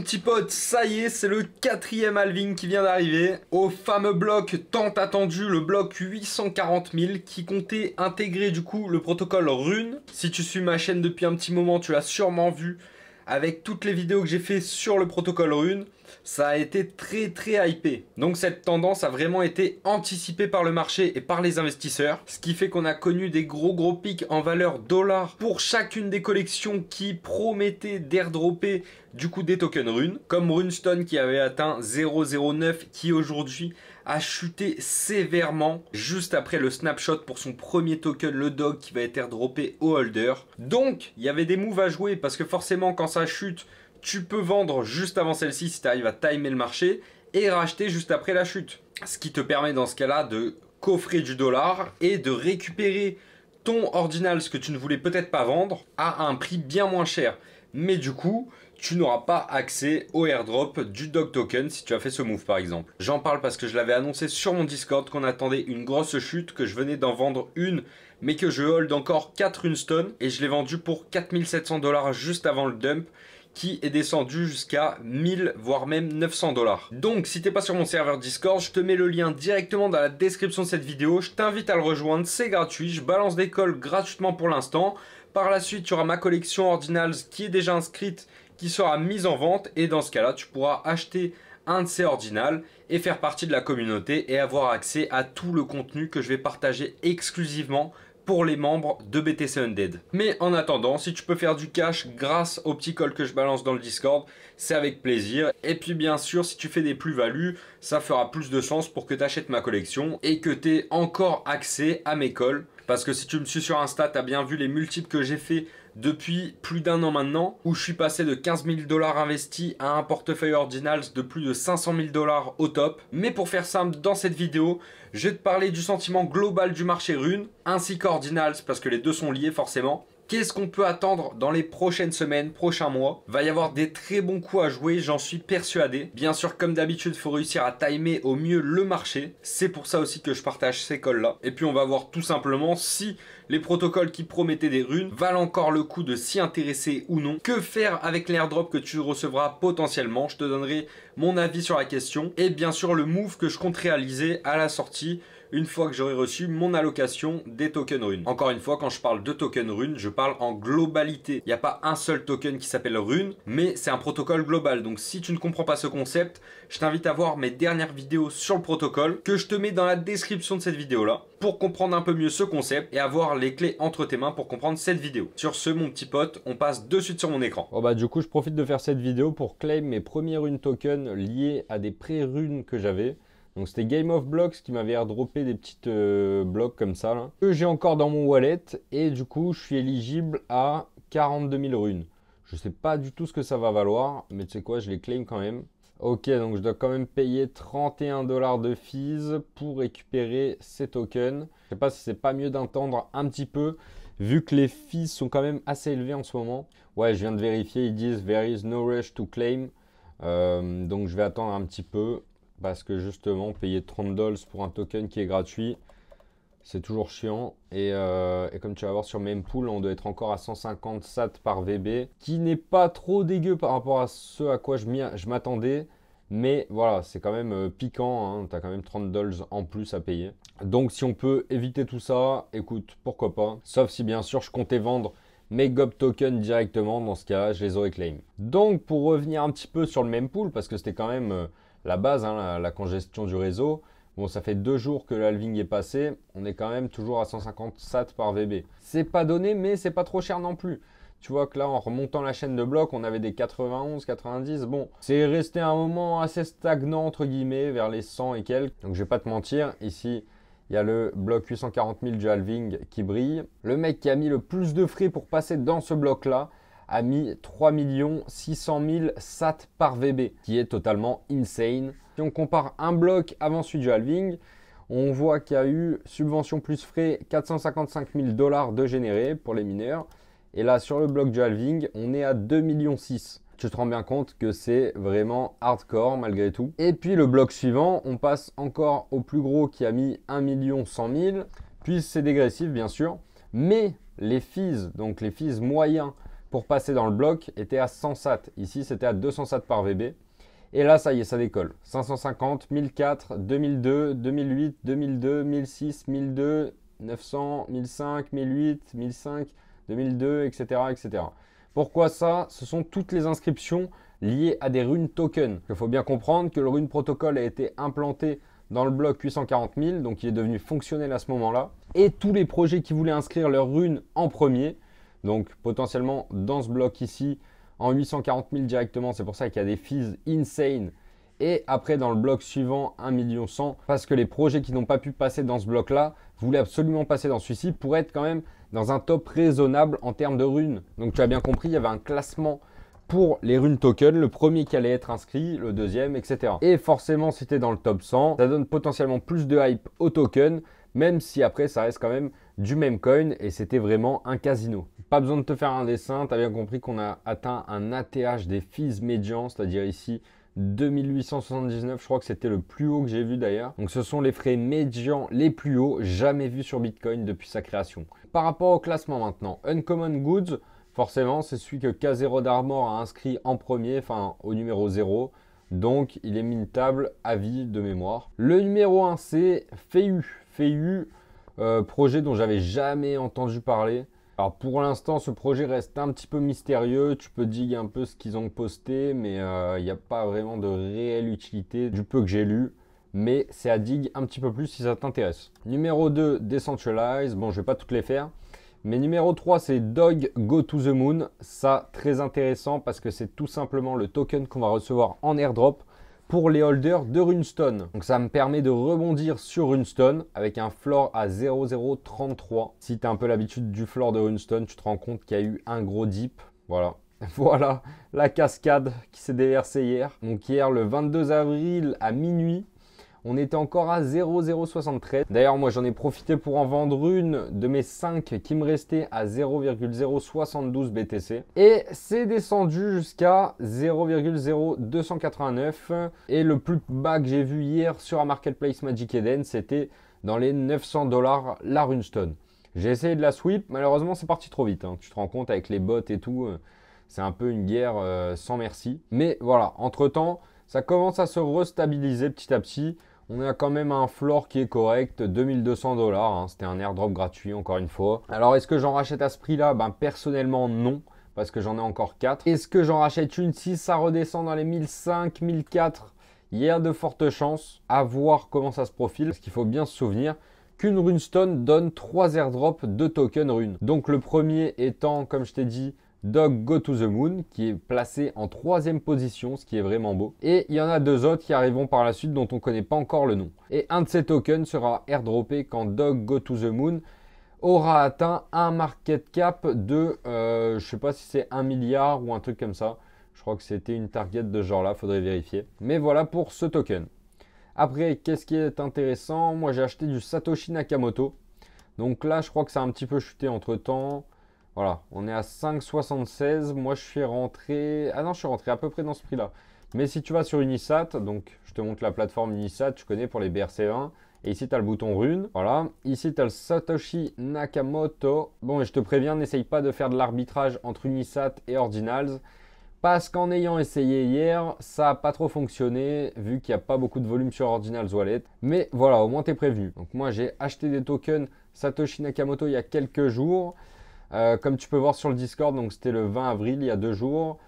petit pote, ça y est, c'est le 4e halving qui vient d'arriver. Au fameux bloc tant attendu, le bloc 840 000 qui comptait intégrer du coup le protocole Rune. Si tu suis ma chaîne depuis un petit moment, tu l'as sûrement vu avec toutes les vidéos que j'ai fait sur le protocole Rune. Ça a été très hypé. Donc cette tendance a vraiment été anticipée par le marché et par les investisseurs. Ce qui fait qu'on a connu des gros pics en valeur dollar pour chacune des collections qui promettaient d'airdropper du coup des tokens Rune. Comme Runestone qui avait atteint 0,09 qui aujourd'hui a chuté sévèrement juste après le snapshot pour son premier token, le dog, qui va être airdroppé au holder. Donc il y avait des moves à jouer parce que forcément quand ça chute, tu peux vendre juste avant celle-ci si tu arrives à timer le marché et racheter juste après la chute. Ce qui te permet dans ce cas-là de coffrer du dollar et de récupérer ton ordinal, ce que tu ne voulais peut-être pas vendre, à un prix bien moins cher. Mais du coup, tu n'auras pas accès au airdrop du dog token si tu as fait ce move par exemple. J'en parle parce que je l'avais annoncé sur mon Discord qu'on attendait une grosse chute, que je venais d'en vendre une, mais que je hold encore 4 Runestone et je l'ai vendu pour 4700 $ juste avant le dump, qui est descendu jusqu'à 1000 voire même 900 $. Donc si t'es pas sur mon serveur Discord, je te mets le lien directement dans la description de cette vidéo. Je t'invite à le rejoindre, c'est gratuit. Je balance des calls gratuitement pour l'instant. Par la suite, tu auras ma collection Ordinals qui est déjà inscrite, qui sera mise en vente. Et dans ce cas-là, tu pourras acheter un de ces Ordinals et faire partie de la communauté et avoir accès à tout le contenu que je vais partager exclusivement pour les membres de BTC Undead. Mais en attendant, si tu peux faire du cash grâce au petit call que je balance dans le Discord, c'est avec plaisir. Et puis bien sûr, si tu fais des plus-values, ça fera plus de chance pour que tu achètes ma collection et que tu aies encore accès à mes calls. Parce que si tu me suis sur Insta, tu as bien vu les multiples que j'ai fait depuis plus d'1 an maintenant, où je suis passé de 15 000 $ investis à un portefeuille Ordinals de plus de 500 000 $ au top. Mais pour faire simple, dans cette vidéo, je vais te parler du sentiment global du marché Rune, ainsi qu'Ordinals, parce que les deux sont liés forcément. Qu'est-ce qu'on peut attendre dans les prochaines semaines, prochains mois? Va y avoir des très bons coups à jouer, j'en suis persuadé. Bien sûr, comme d'habitude, il faut réussir à timer au mieux le marché. C'est pour ça aussi que je partage ces calls-là. Et puis, on va voir tout simplement si les protocoles qui promettaient des runes valent encore le coup de s'y intéresser ou non. Que faire avec l'airdrop que tu recevras potentiellement? Je te donnerai mon avis sur la question. Et bien sûr, le move que je compte réaliser à la sortie, une fois que j'aurai reçu mon allocation des tokens Rune. Encore une fois, quand je parle de tokens Rune, je parle en globalité. Il n'y a pas un seul token qui s'appelle Rune, mais c'est un protocole global. Donc si tu ne comprends pas ce concept, je t'invite à voir mes dernières vidéos sur le protocole que je te mets dans la description de cette vidéo-là pour comprendre un peu mieux ce concept et avoir les clés entre tes mains pour comprendre cette vidéo. Sur ce, mon petit pote, on passe de suite sur mon écran. Oh bah du coup, je profite de faire cette vidéo pour claim mes premiers Rune tokens liés à des pré-runes que j'avais. Donc c'était Game of Blocks qui m'avait airdroppé des petites blocs comme ça là, que j'ai encore dans mon wallet, et du coup je suis éligible à 42 000 runes. Je sais pas du tout ce que ça va valoir, mais tu sais quoi, je les claim quand même. Ok, donc je dois quand même payer 31 $ de fees pour récupérer ces tokens. Je sais pas si c'est pas mieux d'entendre un petit peu, vu que les fees sont quand même assez élevés en ce moment. Ouais, je viens de vérifier, ils disent there is no rush to claim. Donc je vais attendre un petit peu. Parce que justement, payer 30 $ pour un token qui est gratuit, c'est toujours chiant. Et comme tu vas voir sur Mempool, on doit être encore à 150 sats par VB, qui n'est pas trop dégueu par rapport à ce à quoi je m'attendais. Mais voilà, c'est quand même piquant, hein. Tu as quand même 30 $ en plus à payer. Donc si on peut éviter tout ça, écoute, pourquoi pas. Sauf si bien sûr je comptais vendre mes GOP tokens directement. Dans ce cas-là, je les aurais claim. Donc pour revenir un petit peu sur le Mempool, parce que c'était quand même la base, hein, la congestion du réseau. Bon, ça fait 2 jours que l'halving est passé. On est quand même toujours à 150 sats par VB. C'est pas donné, mais c'est pas trop cher non plus. Tu vois que là, en remontant la chaîne de blocs, on avait des 91, 90. Bon, c'est resté un moment assez stagnant, entre guillemets, vers les 100 et quelques. Donc, je vais pas te mentir. Ici, il y a le bloc 840 000 du halving qui brille. Le mec qui a mis le plus de frais pour passer dans ce bloc-là a mis 3 600 000 sats par VB, qui est totalement insane. Si on compare un bloc avant celui du halving, on voit qu'il y a eu subvention plus frais 455 000 $ de générés pour les mineurs. Et là, sur le bloc du halving, on est à 2,6 millions. Tu te rends bien compte que c'est vraiment hardcore malgré tout. Et puis le bloc suivant, on passe encore au plus gros qui a mis 1 100 000. Puis c'est dégressif bien sûr. Mais les fees, donc les fees moyens pour passer dans le bloc était à 100 sats. Ici, c'était à 200 sats par VB. Et là, ça y est, ça décolle. 550, 1004, 2002, 2008, 2002, 1006, 1002, 900, 1005, 1008, 1005, 2002, etc., etc. Pourquoi ça? Ce sont toutes les inscriptions liées à des runes tokens. Il faut bien comprendre que le rune protocole a été implanté dans le bloc 840 000, donc il est devenu fonctionnel à ce moment-là. Et tous les projets qui voulaient inscrire leur rune en premier, donc potentiellement dans ce bloc ici, en 840 000 directement, c'est pour ça qu'il y a des fees insane. Et après dans le bloc suivant, 1 100 000, parce que les projets qui n'ont pas pu passer dans ce bloc-là voulaient absolument passer dans celui-ci pour être quand même dans un top raisonnable en termes de runes. Donc tu as bien compris, il y avait un classement pour les runes tokens, le premier qui allait être inscrit, le deuxième, etc. Et forcément, si tu es dans le top 100, ça donne potentiellement plus de hype au token, même si après ça reste quand même du même coin et c'était vraiment un casino. Pas besoin de te faire un dessin, tu as bien compris qu'on a atteint un ATH des fees médians, c'est-à-dire ici 2879, je crois que c'était le plus haut que j'ai vu d'ailleurs. Donc ce sont les frais médians les plus hauts jamais vus sur Bitcoin depuis sa création. Par rapport au classement maintenant, Uncommon Goods, forcément c'est celui que K0 d'Armor a inscrit en premier, enfin au numéro 0. Donc il est mintable à vie de mémoire. Le numéro 1 c'est Feu, projet dont j'avais jamais entendu parler. Alors pour l'instant, ce projet reste un petit peu mystérieux. Tu peux dig un peu ce qu'ils ont posté, mais il n'y a pas vraiment de réelle utilité du peu que j'ai lu. Mais c'est à dig un petit peu plus si ça t'intéresse. Numéro 2, Decentralize. Bon, je vais pas toutes les faire. Mais numéro 3, c'est Dog Go to the Moon. Ça, très intéressant parce que c'est tout simplement le token qu'on va recevoir en airdrop pour les holders de Runestone. Donc ça me permet de rebondir sur Runestone avec un floor à 0,033. Si tu as un peu l'habitude du floor de Runestone, tu te rends compte qu'il y a eu un gros dip. Voilà. Voilà la cascade qui s'est déversée hier. Donc hier, le 22 avril à minuit, on était encore à 0,073. D'ailleurs, moi, j'en ai profité pour en vendre une de mes 5 qui me restait à 0,072 BTC. Et c'est descendu jusqu'à 0,0289. Et le plus bas que j'ai vu hier sur un marketplace Magic Eden, c'était dans les 900 $ la Runestone. J'ai essayé de la sweep. Malheureusement, c'est parti trop vite. Tu te rends compte avec les bots et tout. C'est un peu une guerre sans merci. Mais voilà, entre-temps, ça commence à se restabiliser petit à petit. On a quand même un floor qui est correct, 2200 $. C'était un airdrop gratuit, encore une fois. Alors, est-ce que j'en rachète à ce prix-là? Personnellement, non, parce que j'en ai encore 4. Est-ce que j'en rachète une si ça redescend dans les 1005, 1004? Il y a de fortes chances à voir comment ça se profile. Parce qu'il faut bien se souvenir qu'une Runestone donne 3 airdrops de tokens rune. Donc, le premier étant, comme je t'ai dit, Dog Go to the Moon, qui est placé en 3e position, ce qui est vraiment beau. Et il y en a 2 autres qui arriveront par la suite dont on ne connaît pas encore le nom. Et un de ces tokens sera airdroppé quand Dog Go to the Moon aura atteint un market cap de, je ne sais pas si c'est 1 milliard ou un truc comme ça. Je crois que c'était une target de ce genre-là, faudrait vérifier. Mais voilà pour ce token. Après, qu'est-ce qui est intéressant? Moi, j'ai acheté du Satoshi Nakamoto. Donc là, je crois que ça a un petit peu chuté entre-temps. Voilà, on est à 5,76. Moi, je suis rentré... Ah non, je suis rentré à peu près dans ce prix-là. Mais si tu vas sur Unisat, donc je te montre la plateforme Unisat, tu connais pour les BRC20. Et ici, tu as le bouton rune. Voilà. Ici, tu as le Satoshi Nakamoto. Bon, et je te préviens, n'essaye pas de faire de l'arbitrage entre Unisat et Ordinals. Parce qu'en ayant essayé hier, ça n'a pas trop fonctionné, vu qu'il n'y a pas beaucoup de volume sur Ordinals Wallet. Mais voilà, au moins, tu es prévenu. Donc moi, j'ai acheté des tokens Satoshi Nakamoto il y a quelques jours. Comme tu peux voir sur le Discord, donc c'était le 20 avril, il y a 2 jours.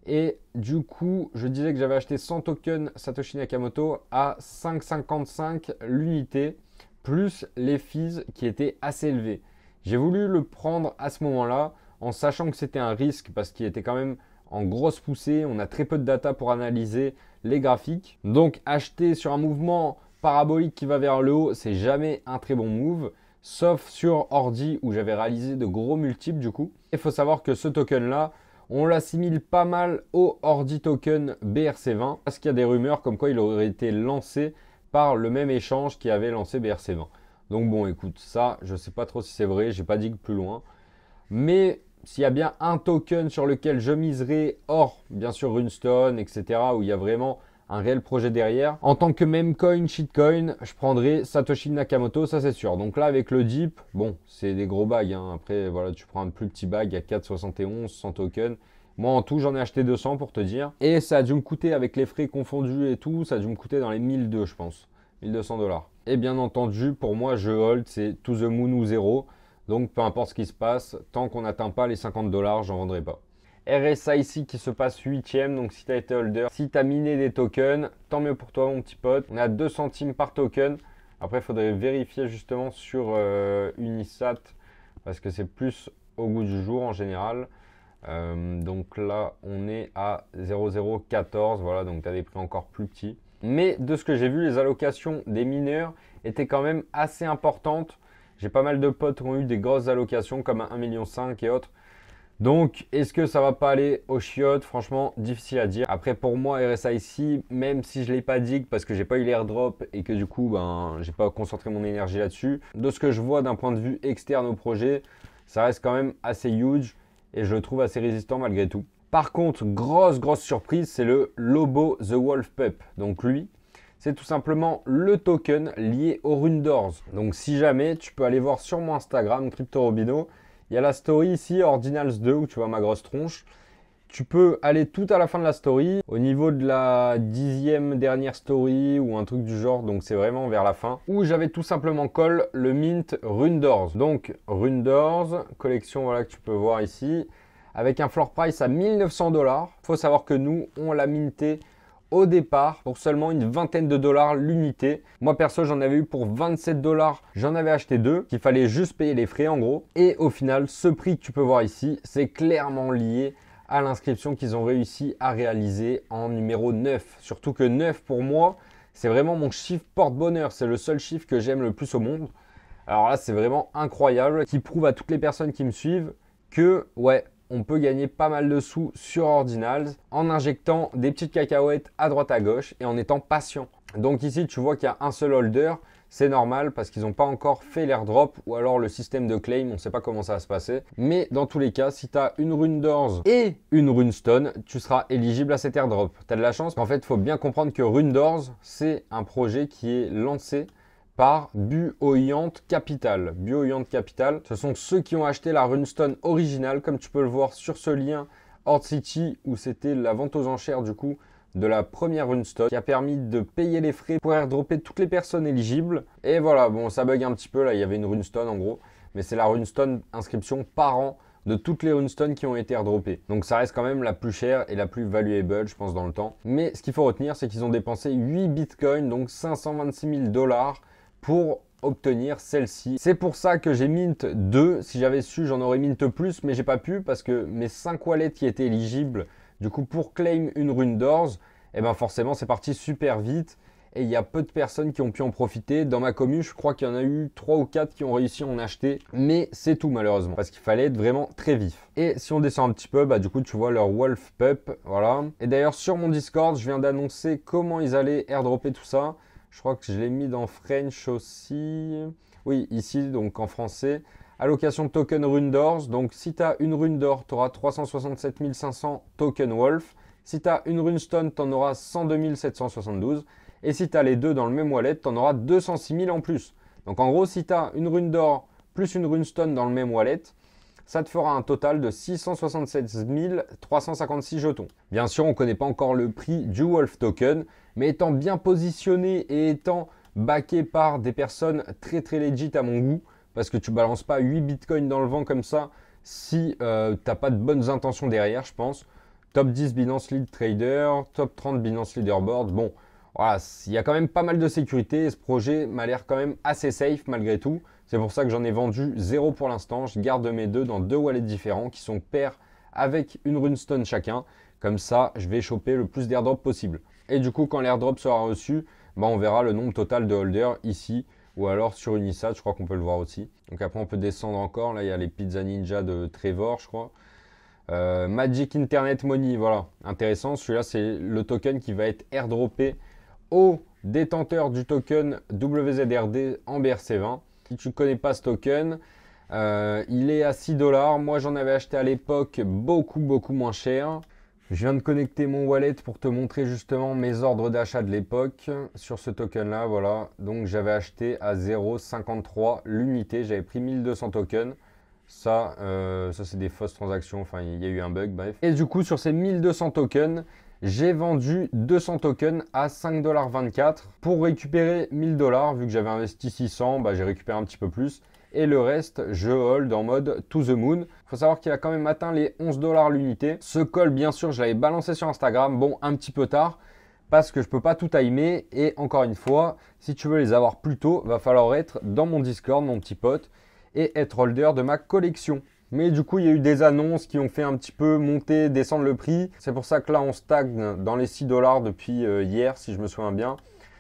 Et du coup, je disais que j'avais acheté 100 tokens Satoshi Nakamoto à 5,55 l'unité, plus les fees qui étaient assez élevés. J'ai voulu le prendre à ce moment-là, en sachant que c'était un risque, parce qu'il était quand même en grosse poussée. On a très peu de data pour analyser les graphiques. Donc acheter sur un mouvement parabolique qui va vers le haut, c'est jamais un très bon move. Sauf sur Ordi où j'avais réalisé de gros multiples du coup. Il faut savoir que ce token là, on l'assimile pas mal au Ordi token BRC20 parce qu'il y a des rumeurs comme quoi il aurait été lancé par le même échange qui avait lancé BRC20. Donc bon, écoute, ça, je sais pas trop si c'est vrai, j'ai pas dit que plus loin. Mais s'il y a bien un token sur lequel je miserai, hors bien sûr Runestone, etc., où il y a vraiment un réel projet derrière. En tant que meme coin, shitcoin, je prendrais Satoshi Nakamoto, ça c'est sûr. Donc là avec le DIP, bon, c'est des gros bags. Hein. Après, voilà, tu prends un plus petit bag à 4,71, 100 tokens. Moi en tout, j'en ai acheté 200 pour te dire. Et ça a dû me coûter, avec les frais confondus et tout, ça a dû me coûter dans les 1200 je pense. 1200 $. Et bien entendu, pour moi, je hold, c'est to the moon ou zéro. Donc peu importe ce qui se passe, tant qu'on n'atteint pas les 50 $, j'en vendrai pas. RSI ici qui se passe 8ème, donc si tu as été holder, si tu as miné des tokens, tant mieux pour toi mon petit pote. On a 2 centimes par token. Après, il faudrait vérifier justement sur Unisat, parce que c'est plus au goût du jour en général. Donc là, on est à 0,014, voilà, donc tu as des prix encore plus petits. Mais de ce que j'ai vu, les allocations des mineurs étaient quand même assez importantes. J'ai pas mal de potes qui ont eu des grosses allocations comme à 1,5 million et autres. Donc, est-ce que ça va pas aller au chiottes? Franchement, difficile à dire. Après, pour moi, RSIC, même si je l'ai pas dit parce que j'ai pas eu l'airdrop et que du coup, ben, j'ai pas concentré mon énergie là-dessus. De ce que je vois d'un point de vue externe au projet, ça reste quand même assez huge et je le trouve assez résistant malgré tout. Par contre, grosse surprise, c'est le Lobo The Wolf Pup. Donc lui, c'est tout simplement le token lié au Runedors. Donc si jamais, tu peux aller voir sur mon Instagram, CryptoRobino. Il y a la story ici, Ordinals 2, où tu vois ma grosse tronche. Tu peux aller tout à la fin de la story, au niveau de la 10e dernière story ou un truc du genre, donc c'est vraiment vers la fin, où j'avais tout simplement call le mint Runedors. Donc Runedors, collection voilà, que tu peux voir ici, avec un floor price à 1900 $. Il faut savoir que nous, on l'a minté au départ pour seulement une vingtaine de dollars l'unité. Moi perso j'en avais eu pour 27 $, j'en avais acheté 2, qu'il fallait juste payer les frais en gros. Et au final ce prix que tu peux voir ici, c'est clairement lié à l'inscription qu'ils ont réussi à réaliser en numéro 9. Surtout que 9 pour moi, c'est vraiment mon chiffre porte-bonheur, c'est le seul chiffre que j'aime le plus au monde. Alors là c'est vraiment incroyable, qui prouve à toutes les personnes qui me suivent que ouais, on peut gagner pas mal de sous sur Ordinals en injectant des petites cacahuètes à droite à gauche et en étant patient. Donc ici, tu vois qu'il y a un seul holder. C'est normal parce qu'ils n'ont pas encore fait l'airdrop ou alors le système de claim, on ne sait pas comment ça va se passer. Mais dans tous les cas, si tu as une Runedors et une Runestone, tu seras éligible à cet airdrop. Tu as de la chance. En fait, il faut bien comprendre que Runedors, c'est un projet qui est lancé par Buoyant Capital. Buoyant Capital, ce sont ceux qui ont acheté la Runestone originale, comme tu peux le voir sur ce lien Horde City, où c'était la vente aux enchères du coup de la première Runestone, qui a permis de payer les frais pour airdropper toutes les personnes éligibles. Et voilà, bon ça bug un petit peu, là il y avait une Runestone en gros, mais c'est la Runestone inscription par an de toutes les Runestones qui ont été airdroppées. Donc ça reste quand même la plus chère et la plus valuable, je pense, dans le temps. Mais ce qu'il faut retenir, c'est qu'ils ont dépensé 8 bitcoins, donc 526 000 $, pour obtenir celle-ci. C'est pour ça que j'ai mint 2. Si j'avais su, j'en aurais mint plus, mais j'ai pas pu parce que mes 5 wallets qui étaient éligibles, du coup, pour claim une Runedors, et ben forcément, c'est parti super vite. Et il y a peu de personnes qui ont pu en profiter. Dans ma commune, je crois qu'il y en a eu 3 ou 4 qui ont réussi à en acheter. Mais c'est tout malheureusement, parce qu'il fallait être vraiment très vif. Et si on descend un petit peu, bah du coup, tu vois leur Wolf Pup, voilà. Et d'ailleurs, sur mon Discord, je viens d'annoncer comment ils allaient airdropper tout ça. Je crois que je l'ai mis dans French aussi. Oui, ici, donc en français. Allocation de token Runedors. Donc, si tu as une Runedor, tu auras 367 500 token Wolf. Si tu as une Runestone, tu en auras 102 772. Et si tu as les deux dans le même wallet, tu en auras 206 000 en plus. Donc, en gros, si tu as une Runedor plus une Runestone dans le même wallet, ça te fera un total de 676 356 jetons. Bien sûr, on ne connaît pas encore le prix du Wolf Token, mais étant bien positionné et étant backé par des personnes très legit à mon goût, parce que tu balances pas 8 bitcoins dans le vent comme ça si tu n'as pas de bonnes intentions derrière, je pense. Top 10 Binance Lead Trader, top 30 Binance Leaderboard. Bon, voilà, il y a quand même pas mal de sécurité et ce projet m'a l'air quand même assez safe malgré tout. C'est pour ça que j'en ai vendu 0 pour l'instant. Je garde mes deux dans 2 wallets différents qui sont pairs avec une Runestone chacun. Comme ça, je vais choper le plus d'airdrop possible. Et du coup, quand l'airdrop sera reçu, bah, on verra le nombre total de holders ici ou alors sur Unisat, je crois qu'on peut le voir aussi. Donc après, on peut descendre encore. Là, il y a les Pizza Ninja de Trevor, je crois. Magic Internet Money, voilà, intéressant. Celui-là, c'est le token qui va être airdroppé au détenteur du token WZRD en BRC20. Si tu ne connais pas ce token, il est à 6 $. Moi, j'en avais acheté à l'époque beaucoup moins cher. Je viens de connecter mon wallet pour te montrer justement mes ordres d'achat de l'époque sur ce token là, voilà. Donc j'avais acheté à 0,53 l'unité, j'avais pris 1200 tokens. Ça c'est des fausses transactions, enfin il y a eu un bug, bref. Et du coup sur ces 1200 tokens, j'ai vendu 200 tokens à 5,24$ pour récupérer 1000$. Vu que j'avais investi 600, bah, j'ai récupéré un petit peu plus. Et le reste, je hold en mode to the moon. Il faut savoir qu'il a quand même atteint les 11$ l'unité. Ce call, bien sûr, je l'avais balancé sur Instagram. Bon, un petit peu tard parce que je ne peux pas tout timer. Et encore une fois, si tu veux les avoir plus tôt, va falloir être dans mon Discord, mon petit pote, et être holder de ma collection. Mais du coup, il y a eu des annonces qui ont fait un petit peu monter, descendre le prix. C'est pour ça que là, on stagne dans les 6$ depuis hier, si je me souviens bien.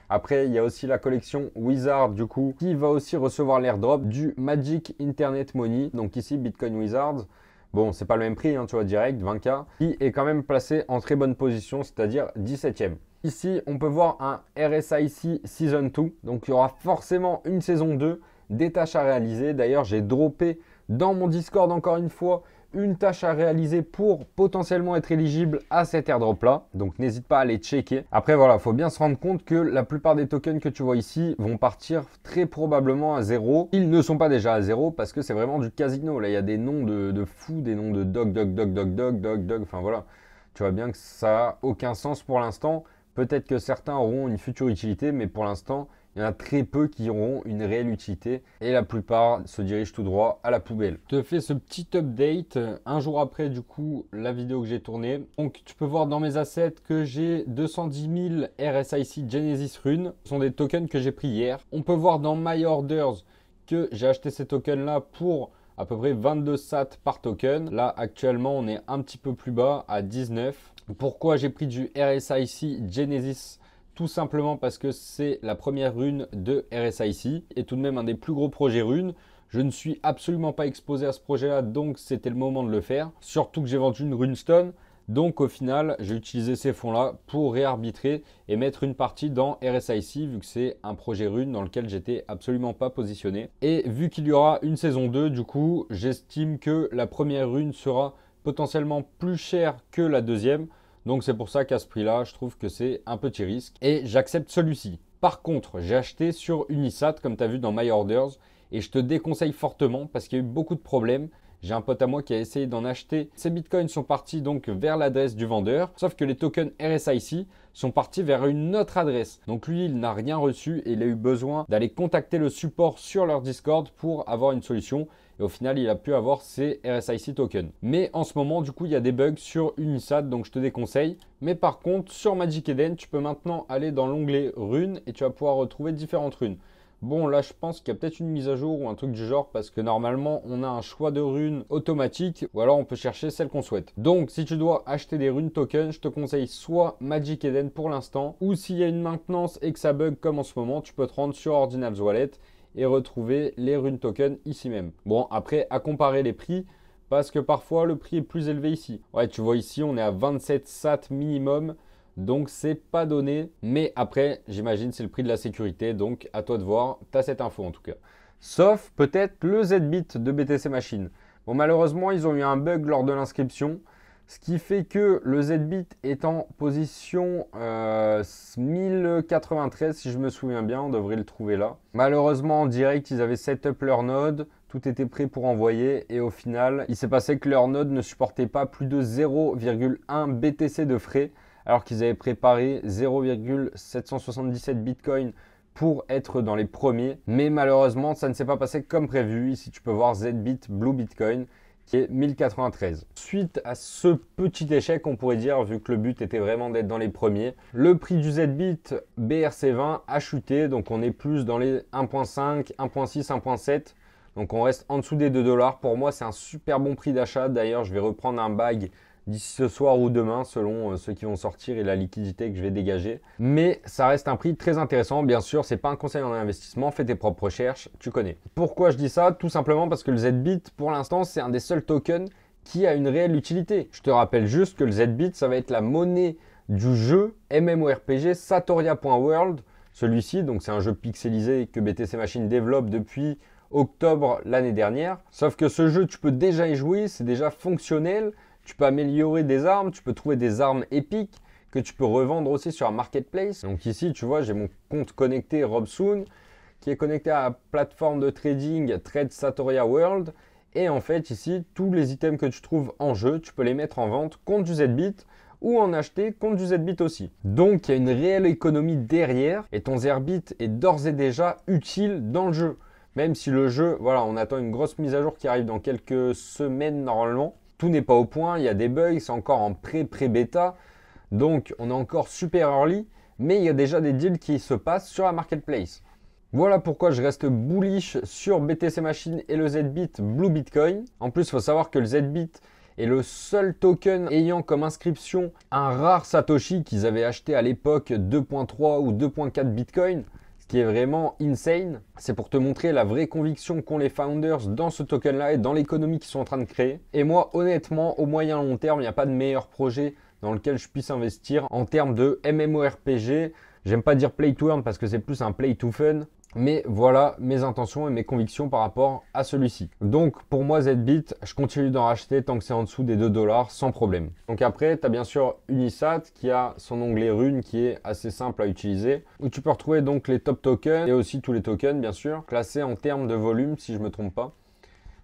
Après, il y a aussi la collection Wizard, du coup, qui va aussi recevoir l'airdrop du Magic Internet Money. Donc ici, Bitcoin Wizards. Bon, c'est pas le même prix, hein, tu vois, direct, 20K. Qui est quand même placé en très bonne position, c'est-à-dire 17e. Ici, on peut voir un RSIC Season 2. Donc, il y aura forcément une saison 2, des tâches à réaliser. D'ailleurs, j'ai droppé dans mon Discord, encore une fois, une tâche à réaliser pour potentiellement être éligible à cet airdrop là. Donc n'hésite pas à aller checker. Après voilà, il faut bien se rendre compte que la plupart des tokens que tu vois ici vont partir très probablement à zéro. Ils ne sont pas déjà à zéro parce que c'est vraiment du casino. Là il y a des noms de fous, des noms de dog. Enfin voilà, tu vois bien que ça n'a aucun sens pour l'instant. Peut-être que certains auront une future utilité, mais pour l'instant, il y en a très peu qui auront une réelle utilité et la plupart se dirigent tout droit à la poubelle. Je te fais ce petit update un jour après du coup la vidéo que j'ai tournée. Donc tu peux voir dans mes assets que j'ai 210 000 RSIC Genesis Rune. Ce sont des tokens que j'ai pris hier. On peut voir dans My Orders que j'ai acheté ces tokens là pour à peu près 22 sats par token. Là actuellement on est un petit peu plus bas à 19. Pourquoi j'ai pris du RSIC Genesis? Tout simplement parce que c'est la première rune de RSIC et tout de même un des plus gros projets runes. Je ne suis absolument pas exposé à ce projet-là, donc c'était le moment de le faire. Surtout que j'ai vendu une runestone. Donc au final, j'ai utilisé ces fonds-là pour réarbitrer et mettre une partie dans RSIC vu que c'est un projet rune dans lequel j'étais absolument pas positionné. Et vu qu'il y aura une saison 2, du coup, j'estime que la première rune sera potentiellement plus chère que la deuxième. Donc c'est pour ça qu'à ce prix-là, je trouve que c'est un petit risque et j'accepte celui-ci. Par contre, j'ai acheté sur Unisat comme tu as vu dans My Orders et je te déconseille fortement parce qu'il y a eu beaucoup de problèmes. J'ai un pote à moi qui a essayé d'en acheter. Ces bitcoins sont partis donc vers l'adresse du vendeur, sauf que les tokens RSIC sont partis vers une autre adresse. Donc lui, il n'a rien reçu et il a eu besoin d'aller contacter le support sur leur Discord pour avoir une solution. Et au final, il a pu avoir ses RSIC tokens. Mais en ce moment, du coup, il y a des bugs sur Unisat, donc je te déconseille. Mais par contre, sur Magic Eden, tu peux maintenant aller dans l'onglet runes et tu vas pouvoir retrouver différentes runes. Bon, là, je pense qu'il y a peut-être une mise à jour ou un truc du genre parce que normalement, on a un choix de runes automatique ou alors on peut chercher celle qu'on souhaite. Donc, si tu dois acheter des runes tokens, je te conseille soit Magic Eden pour l'instant ou s'il y a une maintenance et que ça bug comme en ce moment, tu peux te rendre sur Ordinals Wallet et retrouver les runes tokens ici même. Bon, après, à comparer les prix parce que parfois, le prix est plus élevé ici. Ouais, tu vois ici, on est à 27 sats minimum. Donc c'est pas donné, mais après j'imagine c'est le prix de la sécurité, donc à toi de voir, tu as cette info en tout cas. Sauf peut-être le ZBit de BTC Machine. Bon malheureusement ils ont eu un bug lors de l'inscription, ce qui fait que le ZBit est en position 1093 si je me souviens bien, on devrait le trouver là. Malheureusement en direct ils avaient setup leur node, tout était prêt pour envoyer et au final il s'est passé que leur node ne supportait pas plus de 0,1 BTC de frais, alors qu'ils avaient préparé 0,777 Bitcoin pour être dans les premiers. Mais malheureusement, ça ne s'est pas passé comme prévu. Ici, tu peux voir ZBit Blue Bitcoin qui est 1093. Suite à ce petit échec, on pourrait dire, vu que le but était vraiment d'être dans les premiers, le prix du ZBit BRC20 a chuté. Donc, on est plus dans les 1.5, 1.6, 1.7. Donc, on reste en dessous des 2$. Pour moi, c'est un super bon prix d'achat. D'ailleurs, je vais reprendre un bag d'ici ce soir ou demain selon ceux qui vont sortir et la liquidité que je vais dégager. Mais ça reste un prix très intéressant. Bien sûr, c'est pas un conseil en investissement. Fais tes propres recherches, tu connais. Pourquoi je dis ça? Tout simplement parce que le ZBit, pour l'instant, c'est un des seuls tokens qui a une réelle utilité. Je te rappelle juste que le ZBit, ça va être la monnaie du jeu MMORPG Satoria.world. Celui-ci, donc c'est un jeu pixelisé que BTC Machine développe depuis octobre l'année dernière. Sauf que ce jeu, tu peux déjà y jouer, c'est déjà fonctionnel. Tu peux améliorer des armes, tu peux trouver des armes épiques que tu peux revendre aussi sur un marketplace. Donc ici, tu vois, j'ai mon compte connecté Robsoon qui est connecté à la plateforme de trading Trade Satoria World. Et en fait, ici, tous les items que tu trouves en jeu, tu peux les mettre en vente contre du ZBit ou en acheter contre du ZBit aussi. Donc, il y a une réelle économie derrière et ton ZBit est d'ores et déjà utile dans le jeu. Même si le jeu, voilà, on attend une grosse mise à jour qui arrive dans quelques semaines normalement. Tout n'est pas au point, il y a des bugs, c'est encore en pré-bêta. Donc, on est encore super early, mais il y a déjà des deals qui se passent sur la marketplace. Voilà pourquoi je reste bullish sur BTC Machine et le ZBit Blue Bitcoin. En plus, il faut savoir que le ZBit est le seul token ayant comme inscription un rare Satoshi qu'ils avaient acheté à l'époque 2.3 ou 2.4 Bitcoin, ce qui est vraiment insane. C'est pour te montrer la vraie conviction qu'ont les founders dans ce token-là et dans l'économie qu'ils sont en train de créer. Et moi, honnêtement, au moyen long terme, il n'y a pas de meilleur projet dans lequel je puisse investir en termes de MMORPG. J'aime pas dire play to earn parce que c'est plus un play to fun. Mais voilà mes intentions et mes convictions par rapport à celui-ci. Donc pour moi ZBit, je continue d'en racheter tant que c'est en dessous des 2 $ sans problème. Donc après, tu as bien sûr Unisat qui a son onglet Rune qui est assez simple à utiliser. Où tu peux retrouver donc les top tokens et aussi tous les tokens bien sûr, classés en termes de volume si je ne me trompe pas.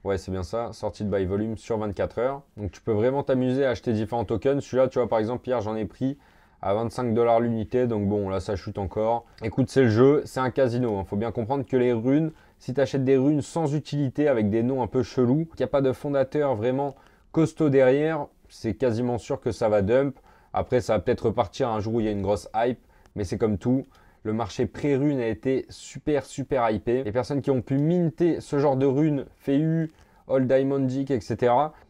Ouais, c'est bien ça, sortie de by volume sur 24 heures. Donc tu peux vraiment t'amuser à acheter différents tokens. Celui-là, tu vois par exemple hier j'en ai pris à 25 $ l'unité, donc bon, là ça chute encore. Écoute, c'est le jeu, c'est un casino. Il faut bien comprendre que les runes, si tu achètes des runes sans utilité, avec des noms un peu chelous, qu'il n'y a pas de fondateur vraiment costaud derrière, c'est quasiment sûr que ça va dump. Après, ça va peut-être repartir un jour où il y a une grosse hype, mais c'est comme tout. Le marché pré-rune a été super hypé. Les personnes qui ont pu minter ce genre de runes, FEU, All Diamond Dick, etc.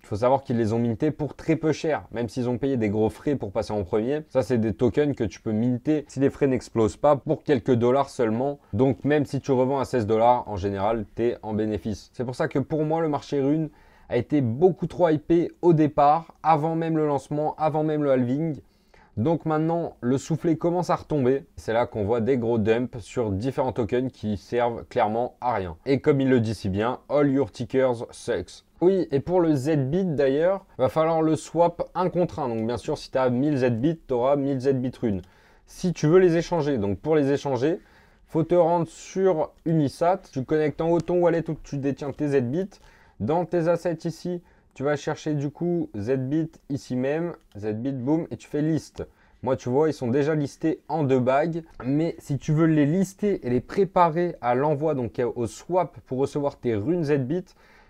Il faut savoir qu'ils les ont mintés pour très peu cher, même s'ils ont payé des gros frais pour passer en premier. Ça, c'est des tokens que tu peux minter si les frais n'explosent pas pour quelques dollars seulement. Donc, même si tu revends à 16 $, en général, tu es en bénéfice. C'est pour ça que pour moi, le marché rune a été beaucoup trop hypé au départ, avant même le lancement, avant même le halving. Donc maintenant, le soufflet commence à retomber. C'est là qu'on voit des gros dumps sur différents tokens qui servent clairement à rien. Et comme il le dit si bien, all your tickers sucks. Oui, et pour le ZBit d'ailleurs, il va falloir le swap 1 contre 1. Donc bien sûr, si tu as 1000 ZBit, tu auras 1000 ZBit runes. Si tu veux les échanger, donc pour les échanger, faut te rendre sur Unisat. Tu connectes en haut ton wallet où tu détiens tes ZBit. Dans tes assets ici, tu vas chercher du coup ZBit ici même, ZBit boom, et tu fais liste. Moi, tu vois, ils sont déjà listés en 2 bagues. Mais si tu veux les lister et les préparer à l'envoi, donc au swap pour recevoir tes runes ZBit,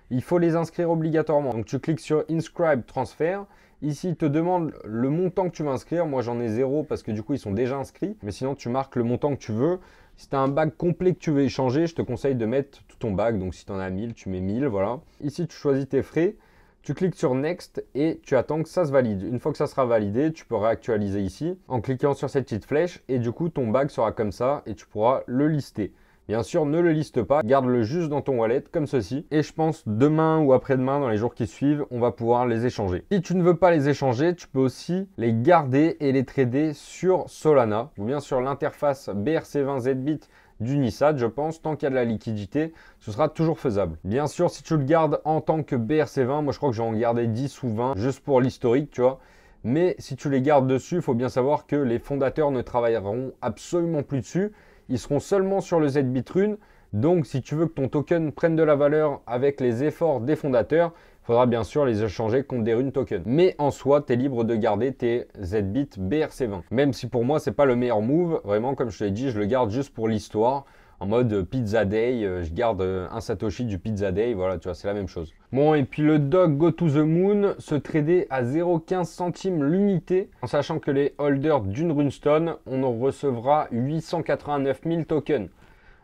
il faut les inscrire obligatoirement. Donc tu cliques sur Inscribe Transfer. Ici, il te demande le montant que tu veux inscrire. Moi, j'en ai 0 parce que du coup, ils sont déjà inscrits. Mais sinon, tu marques le montant que tu veux. Si tu as un bag complet que tu veux échanger, je te conseille de mettre tout ton bag. Donc si tu en as 1000, tu mets 1000, voilà. Ici, tu choisis tes frais. Tu cliques sur Next et tu attends que ça se valide. Une fois que ça sera validé, tu peux réactualiser ici en cliquant sur cette petite flèche et du coup, ton bag sera comme ça et tu pourras le lister. Bien sûr, ne le liste pas, garde-le juste dans ton wallet comme ceci. Et je pense demain ou après-demain, dans les jours qui suivent, on va pouvoir les échanger. Si tu ne veux pas les échanger, tu peux aussi les garder et les trader sur Solana ou bien sur l'interface BRC20 ZBit d'Unisat, je pense, tant qu'il y a de la liquidité, ce sera toujours faisable. Bien sûr, si tu le gardes en tant que BRC20, moi je crois que je vais en garder 10 ou 20 juste pour l'historique, tu vois. Mais si tu les gardes dessus, il faut bien savoir que les fondateurs ne travailleront absolument plus dessus. Ils seront seulement sur le ZBit Rune. Donc, si tu veux que ton token prenne de la valeur avec les efforts des fondateurs, il faudra bien sûr les échanger contre des runes tokens. Mais en soi, tu es libre de garder tes ZBit BRC20. Même si pour moi, c'est pas le meilleur move. Vraiment, comme je te l'ai dit, je le garde juste pour l'histoire. En mode Pizza Day, je garde un Satoshi du Pizza Day. Voilà, tu vois, c'est la même chose. Bon, et puis le Dog Go to the Moon se tradait à 0,15 centimes l'unité. En sachant que les holders d'une runestone, on en recevra 889 000 tokens.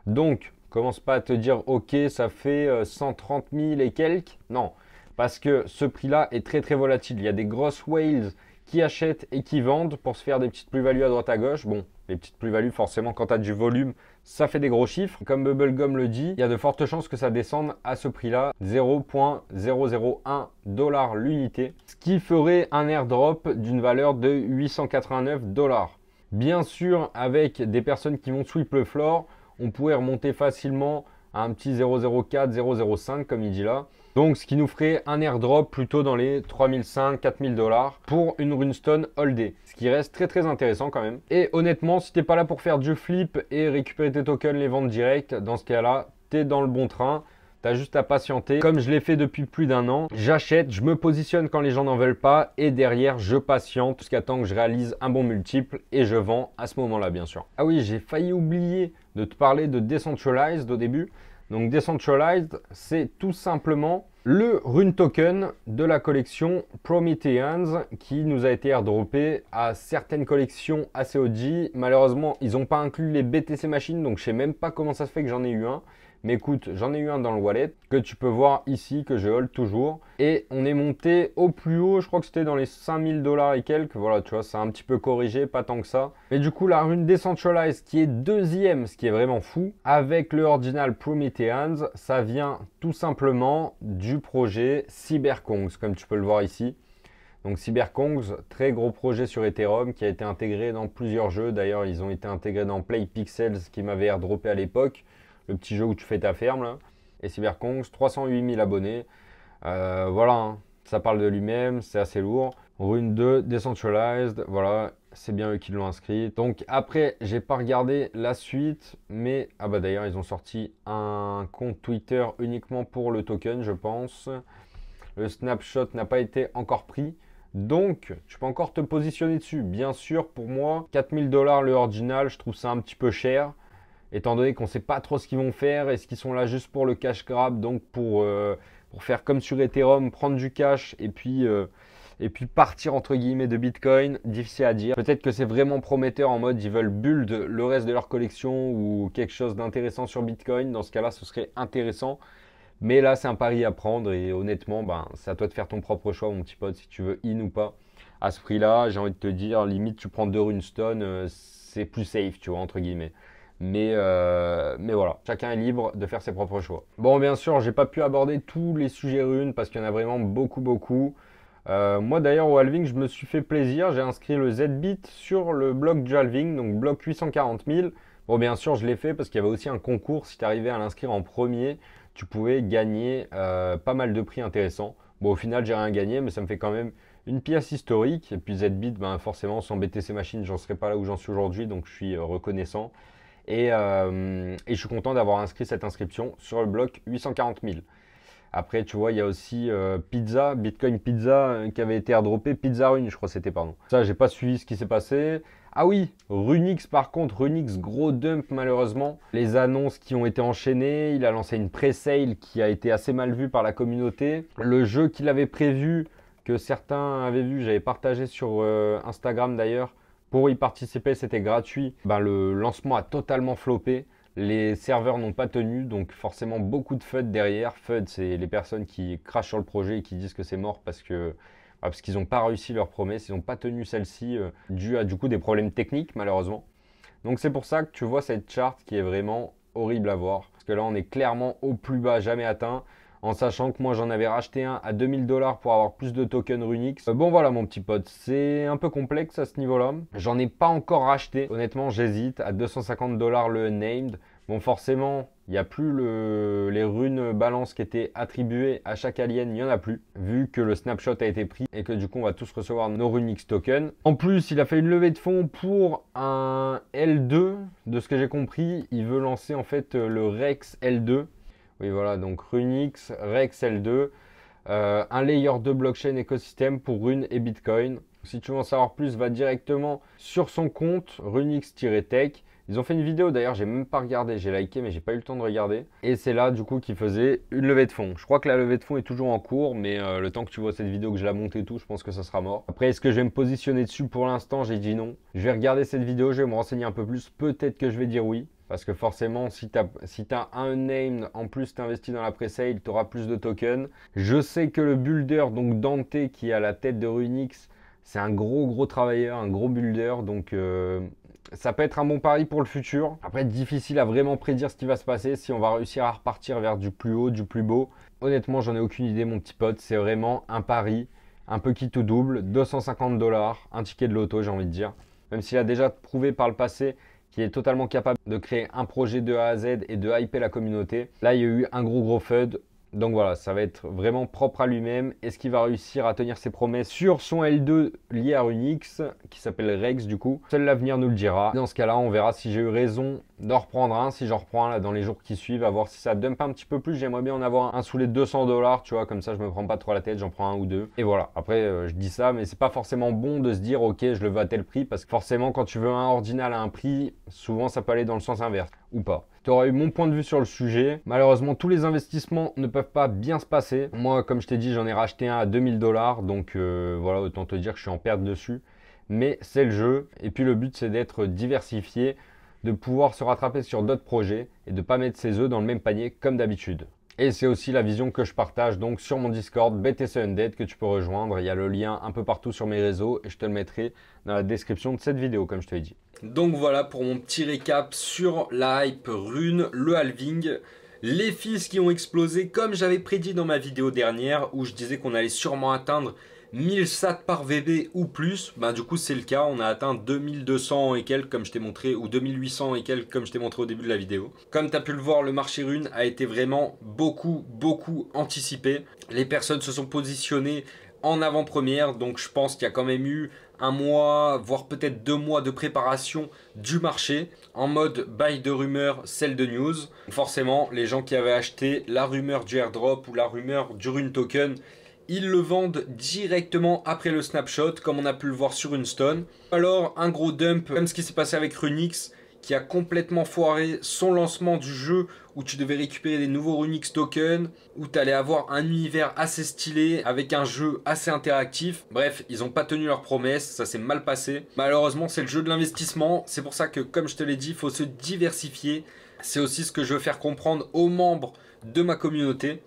Donc, commence pas à te dire, ok, ça fait 130 000 et quelques. Non, parce que ce prix-là est très volatile. Il y a des grosses whales qui achètent et qui vendent pour se faire des petites plus-values à droite à gauche. Bon, les petites plus-values, forcément, quand tu as du volume, ça fait des gros chiffres. Comme Bubblegum le dit, il y a de fortes chances que ça descende à ce prix-là, 0,001 $ l'unité, ce qui ferait un airdrop d'une valeur de 889 $. Bien sûr, avec des personnes qui vont sweep le floor, on pourrait remonter facilement à un petit 004, 005 comme il dit là. Donc ce qui nous ferait un airdrop plutôt dans les 3500, 4000 dollars pour une runestone all day. Ce qui reste très très intéressant quand même. Et honnêtement, si t'es pas là pour faire du flip et récupérer tes tokens, les vendre direct, dans ce cas-là, t'es dans le bon train. T'as juste à patienter. Comme je l'ai fait depuis plus d'un an, j'achète, je me positionne quand les gens n'en veulent pas et derrière, je patiente jusqu'à temps que je réalise un bon multiple et je vends à ce moment-là, bien sûr. Ah oui, j'ai failli oublier de te parler de Decentralized au début. Donc Decentralized, c'est tout simplement le rune token de la collection Prometheans qui nous a été airdroppé à certaines collections assez OG. Malheureusement, ils n'ont pas inclus les BTC machines, donc je sais même pas comment ça se fait que j'en ai eu un. Mais écoute, j'en ai eu un dans le wallet que tu peux voir ici, que je hold toujours. Et on est monté au plus haut, je crois que c'était dans les 5000 dollars et quelques. Voilà, tu vois, c'est un petit peu corrigé, pas tant que ça. Mais du coup, la rune Decentralized qui est deuxième, ce qui est vraiment fou, avec le original Prometheans, ça vient tout simplement du projet CyberKongs, comme tu peux le voir ici. Donc CyberKongs, très gros projet sur Ethereum qui a été intégré dans plusieurs jeux. D'ailleurs, ils ont été intégrés dans PlayPixels qui m'avait airdroppé à l'époque. Le petit jeu où tu fais ta ferme là. Et CyberKongs, 308 000 abonnés. Voilà, hein, ça parle de lui-même, c'est assez lourd. Rune 2, Decentralized, voilà, c'est bien eux qui l'ont inscrit. Donc après, j'ai pas regardé la suite, mais ah bah d'ailleurs ils ont sorti un compte Twitter uniquement pour le token, je pense. Le snapshot n'a pas été encore pris. Donc, tu peux encore te positionner dessus. Bien sûr, pour moi, 4000 dollars le original, je trouve ça un petit peu cher. Étant donné qu'on ne sait pas trop ce qu'ils vont faire, est-ce qu'ils sont là juste pour le cash grab, donc pour faire comme sur Ethereum, prendre du cash et puis partir entre guillemets de Bitcoin, difficile à dire. Peut-être que c'est vraiment prometteur en mode ils veulent build le reste de leur collection ou quelque chose d'intéressant sur Bitcoin. Dans ce cas-là, ce serait intéressant. Mais là, c'est un pari à prendre et honnêtement, ben, c'est à toi de faire ton propre choix, mon petit pote, si tu veux in ou pas. À ce prix-là, j'ai envie de te dire, limite, tu prends 2 runestones, c'est plus safe, tu vois, entre guillemets. Mais voilà, chacun est libre de faire ses propres choix. Bon, bien sûr, j'ai pas pu aborder tous les sujets runes parce qu'il y en a vraiment beaucoup. Moi d'ailleurs au halving, je me suis fait plaisir. J'ai inscrit le ZBit sur le bloc du halving, donc bloc 840 000. Bon, bien sûr, je l'ai fait parce qu'il y avait aussi un concours. Si tu arrivais à l'inscrire en premier, tu pouvais gagner pas mal de prix intéressants. Bon, au final, j'ai rien gagné, mais ça me fait quand même une pièce historique. Et puis ZBit, ben, forcément, sans BTC Machine, j'en serais pas là où j'en suis aujourd'hui, donc je suis reconnaissant. Et je suis content d'avoir inscrit cette inscription sur le bloc 840 000. Après, tu vois, il y a aussi Pizza, Bitcoin Pizza qui avait été airdroppé, Pizza Rune, je crois que c'était, pardon. Ça, j'ai pas suivi ce qui s'est passé. Ah oui, Runix par contre, Runix gros dump malheureusement. Les annonces qui ont été enchaînées, il a lancé une pré-sale qui a été assez mal vue par la communauté. Le jeu qu'il avait prévu, que certains avaient vu, j'avais partagé sur Instagram d'ailleurs, pour y participer, c'était gratuit. Ben, le lancement a totalement floppé. Les serveurs n'ont pas tenu, donc forcément beaucoup de FUD derrière. FUD, c'est les personnes qui crachent sur le projet et qui disent que c'est mort parce qu'ils n'ont pas réussi leur promesse, ils n'ont pas tenu celle-ci dû à du coup des problèmes techniques malheureusement. Donc c'est pour ça que tu vois cette charte qui est vraiment horrible à voir. Parce que là on est clairement au plus bas jamais atteint. En sachant que moi j'en avais racheté un à 2000 $ pour avoir plus de tokens Runix. Bon voilà mon petit pote, c'est un peu complexe à ce niveau-là. J'en ai pas encore racheté, honnêtement j'hésite, à 250 $ le named. Bon forcément, il n'y a plus les runes balance qui étaient attribuées à chaque alien, il n'y en a plus. Vu que le snapshot a été pris et que du coup on va tous recevoir nos Runix tokens. En plus il a fait une levée de fonds pour un L2, de ce que j'ai compris. Il veut lancer en fait le Rex L2. Oui, voilà, donc Runix, Rex L2, un layer 2 blockchain écosystème pour Rune et Bitcoin. Si tu veux en savoir plus, va directement sur son compte Runix-Tech. Ils ont fait une vidéo d'ailleurs, j'ai même pas regardé, j'ai liké mais j'ai pas eu le temps de regarder. Et c'est là du coup qu'ils faisaient une levée de fonds. Je crois que la levée de fonds est toujours en cours, mais le temps que tu vois cette vidéo, que je la monte et tout, je pense que ça sera mort. Après, est-ce que je vais me positionner dessus pour l'instant? J'ai dit non. Je vais regarder cette vidéo, je vais me renseigner un peu plus. Peut-être que je vais dire oui. Parce que forcément, si tu as un name, en plus tu investis dans la pre-sale, tu auras plus de tokens. Je sais que le builder, donc Dante, qui est à la tête de Runix, c'est un gros travailleur, un gros builder. Donc ça peut être un bon pari pour le futur. Après, difficile à vraiment prédire ce qui va se passer, si on va réussir à repartir vers du plus haut, du plus beau. Honnêtement, j'en ai aucune idée, mon petit pote. C'est vraiment un pari, un peu qui tout double. 250 $, un ticket de loto, j'ai envie de dire. Même s'il a déjà prouvé par le passé qui est totalement capable de créer un projet de A à Z et de hyper la communauté. Là, il y a eu un gros FUD. Donc voilà, ça va être vraiment propre à lui-même. Est-ce qu'il va réussir à tenir ses promesses sur son L2 lié à Runix, qui s'appelle Rex du coup? Seul l'avenir nous le dira. Dans ce cas-là, on verra si j'ai eu raison d'en reprendre un. Si j'en reprends un là dans les jours qui suivent, à voir si ça dump un petit peu plus. J'aimerais bien en avoir un sous les 200 $, tu vois, comme ça je me prends pas trop la tête, j'en prends un ou deux. Et voilà, après je dis ça, mais c'est pas forcément bon de se dire ok, je le veux à tel prix, parce que forcément quand tu veux un ordinal à un prix, souvent ça peut aller dans le sens inverse, ou pas. Tu auras eu mon point de vue sur le sujet. Malheureusement, tous les investissements ne peuvent pas bien se passer. Moi, comme je t'ai dit, j'en ai racheté un à 2000 $. Donc voilà, autant te dire que je suis en perte dessus. Mais c'est le jeu. Et puis le but, c'est d'être diversifié, de pouvoir se rattraper sur d'autres projets et de ne pas mettre ses œufs dans le même panier comme d'habitude. Et c'est aussi la vision que je partage donc sur mon Discord BTC Undead que tu peux rejoindre. Il y a le lien un peu partout sur mes réseaux et je te le mettrai dans la description de cette vidéo comme je te l'ai dit. Donc voilà pour mon petit récap sur la hype rune, le halving, les fils qui ont explosé comme j'avais prédit dans ma vidéo dernière où je disais qu'on allait sûrement atteindre 1000 sats par VB ou plus. Ben du coup c'est le cas, on a atteint 2200 et quelques comme je t'ai montré, ou 2800 et quelques comme je t'ai montré au début de la vidéo. Comme tu as pu le voir, le marché rune a été vraiment beaucoup anticipé. Les personnes se sont positionnées en avant-première, donc je pense qu'il y a quand même eu un mois, voire peut-être 2 mois de préparation du marché en mode buy de rumeur, sell de news. Forcément, les gens qui avaient acheté la rumeur du airdrop ou la rumeur du rune token, ils le vendent directement après le snapshot, comme on a pu le voir sur Runestone. Alors, un gros dump, comme ce qui s'est passé avec Runix, qui a complètement foiré son lancement du jeu, où tu devais récupérer des nouveaux Runix tokens, où tu allais avoir un univers assez stylé, avec un jeu assez interactif. Bref, ils n'ont pas tenu leurs promesses, ça s'est mal passé. Malheureusement, c'est le jeu de l'investissement, c'est pour ça que, comme je te l'ai dit, il faut se diversifier. C'est aussi ce que je veux faire comprendre aux membres de ma communauté.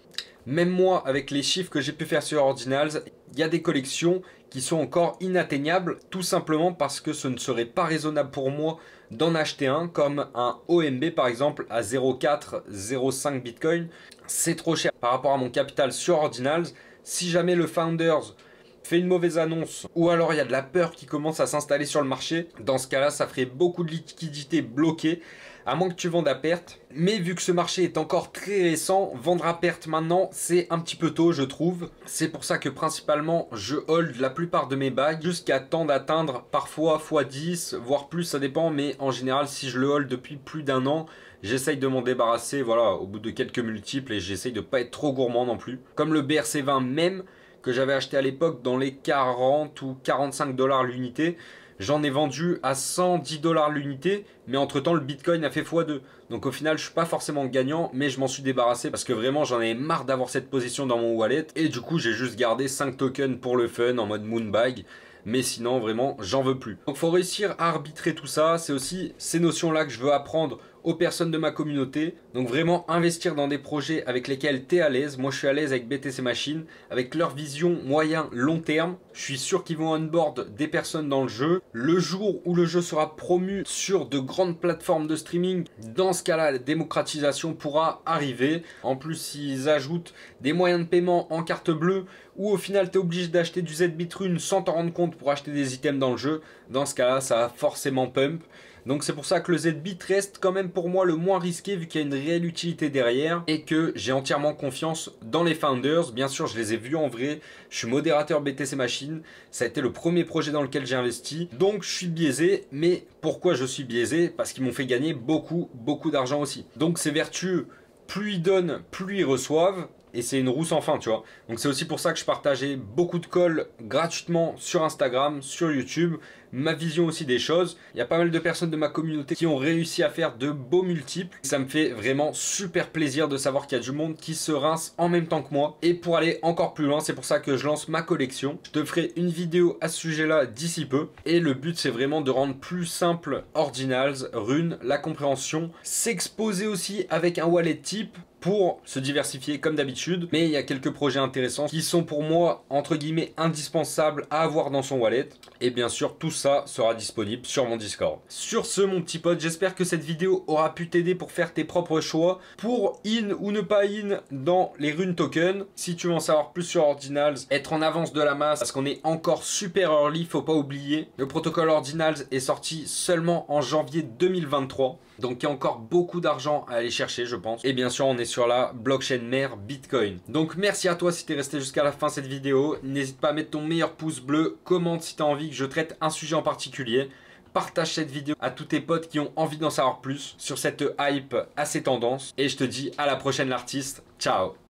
Même moi, avec les chiffres que j'ai pu faire sur Ordinals, il y a des collections qui sont encore inatteignables, tout simplement parce que ce ne serait pas raisonnable pour moi d'en acheter un, comme un OMB par exemple à 0,4, 0,5 Bitcoin. C'est trop cher par rapport à mon capital sur Ordinals. Si jamais le Founders fait une mauvaise annonce, ou alors il y a de la peur qui commence à s'installer sur le marché, dans ce cas-là, ça ferait beaucoup de liquidités bloquées, à moins que tu vendes à perte. Mais vu que ce marché est encore très récent, vendre à perte maintenant, c'est un petit peu tôt, je trouve. C'est pour ça que principalement, je hold la plupart de mes bagues jusqu'à temps d'atteindre parfois x10, voire plus, ça dépend. Mais en général, si je le hold depuis plus d'1 an, j'essaye de m'en débarrasser, voilà, au bout de quelques multiples, et j'essaye de pas être trop gourmand non plus. Comme le BRC20 même, que j'avais acheté à l'époque dans les 40 ou 45 $ l'unité. J'en ai vendu à 110 $ l'unité, mais entre temps le Bitcoin a fait x2. Donc au final je suis pas forcément gagnant, mais je m'en suis débarrassé parce que vraiment j'en avais marre d'avoir cette position dans mon wallet. Et du coup j'ai juste gardé 5 tokens pour le fun en mode Moonbag. Mais sinon vraiment j'en veux plus. Donc faut réussir à arbitrer tout ça. C'est aussi ces notions là que je veux apprendre aux personnes de ma communauté. Donc vraiment investir dans des projets avec lesquels tu es à l'aise. Moi je suis à l'aise avec BTC Machine, avec leur vision moyen long terme. Je suis sûr qu'ils vont onboard des personnes dans le jeu. Le jour où le jeu sera promu sur de grandes plateformes de streaming, dans ce cas là la démocratisation pourra arriver. En plus s'ils ajoutent des moyens de paiement en carte bleue, ou au final tu es obligé d'acheter du ZBitRune sans t'en rendre compte pour acheter des items dans le jeu, dans ce cas là ça va forcément pump. Donc c'est pour ça que le ZBit reste quand même pour moi le moins risqué, vu qu'il y a une réelle utilité derrière et que j'ai entièrement confiance dans les founders. Bien sûr je les ai vus en vrai, je suis modérateur BTC Machine, ça a été le premier projet dans lequel j'ai investi, donc je suis biaisé. Mais pourquoi je suis biaisé? Parce qu'ils m'ont fait gagner beaucoup d'argent aussi. Donc c'est vertueux, plus ils donnent, plus ils reçoivent. Et c'est une roue sans fin, tu vois. Donc c'est aussi pour ça que je partageais beaucoup de calls gratuitement sur Instagram, sur YouTube. Ma vision aussi des choses. Il y a pas mal de personnes de ma communauté qui ont réussi à faire de beaux multiples. Ça me fait vraiment super plaisir de savoir qu'il y a du monde qui se rince en même temps que moi. Et pour aller encore plus loin, c'est pour ça que je lance ma collection. Je te ferai une vidéo à ce sujet-là d'ici peu. Et le but, c'est vraiment de rendre plus simple Ordinals, Rune, la compréhension. S'exposer aussi avec un wallet type. pour se diversifier comme d'habitude. Mais il y a quelques projets intéressants qui sont pour moi, entre guillemets, indispensables à avoir dans son wallet. Et bien sûr, tout ça sera disponible sur mon Discord. Sur ce, mon petit pote, j'espère que cette vidéo aura pu t'aider pour faire tes propres choix, pour in ou ne pas in dans les runes tokens. Si tu veux en savoir plus sur Ordinals, être en avance de la masse, parce qu'on est encore super early, faut pas oublier. Le protocole Ordinals est sorti seulement en janvier 2023. Donc il y a encore beaucoup d'argent à aller chercher, je pense. Et bien sûr, on est sur la blockchain mère Bitcoin. Donc merci à toi si t'es resté jusqu'à la fin de cette vidéo. N'hésite pas à mettre ton meilleur pouce bleu, commente si t'as envie que je traite un sujet en particulier. Partage cette vidéo à tous tes potes qui ont envie d'en savoir plus sur cette hype à ces tendances. Et je te dis à la prochaine l'artiste. Ciao.